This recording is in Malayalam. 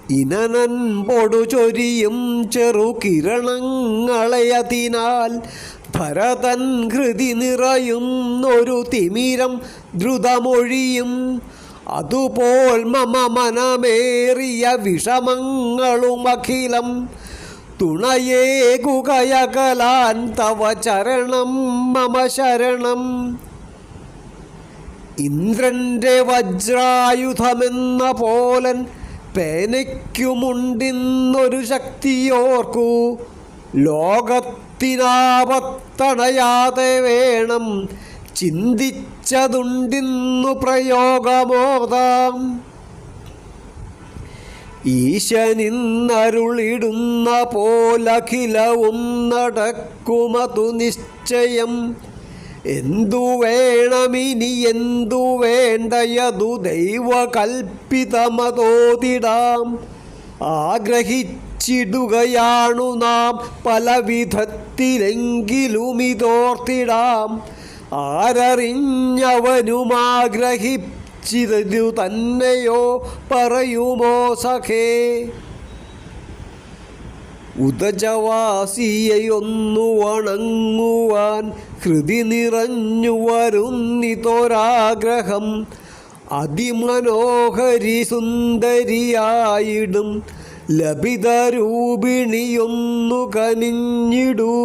ഇനനൻപൊടു ചൊരിയും ചെറുകിരണങ്ങളെയതിനാൽ ഭരതൻ ഹൃദി നിറയുന്നൊരു തിമിരം ദ്രുതമൊഴിയും. അതുപോൽ മമ മനമേറിയ വിഷമങ്ങളുമഖിലം തുണയേകുകയകലാൻ തവ ചരണം മമ ശരണം. ഇന്ദ്രൻ്റെ വജ്രായുധമെന്ന പോലൻ പേനയ്ക്കുമുണ്ടിന്നൊരു ശക്തിയോർക്കൂ. ലോകത്തിനാപത്തണയാതെ വേണം ചിന്തിച്ചതുണ്ടിന്നു പ്രയോഗമോദാം. ഈശനിന്നരുളിടുന്ന പോലഖിലവും നടക്കുമതു നിശ്ചയം. എന്തു വേണമിനി എന്തു വേണ്ടയതു ദൈവകൽപ്പിതമതോതിടാം. ആഗ്രഹിച്ചിടുകയാണു നാം പല വിധത്തിലെങ്കിലും ഇതോർത്തിടാം. ആരറിഞ്ഞവനുമാഗ്രഹിച്ചിതു തന്നെയോ പറയുമോ സഖേ. ഉദജവാസിയൊന്നു വണങ്ങുവാൻ ഹൃദി നിറഞ്ഞു വരുന്നിതൊരാഗ്രഹം. അതിമനോഹരി സുന്ദരിയായിടും ലഭിതരൂപിണിയൊന്നു കനിഞ്ഞിടൂ.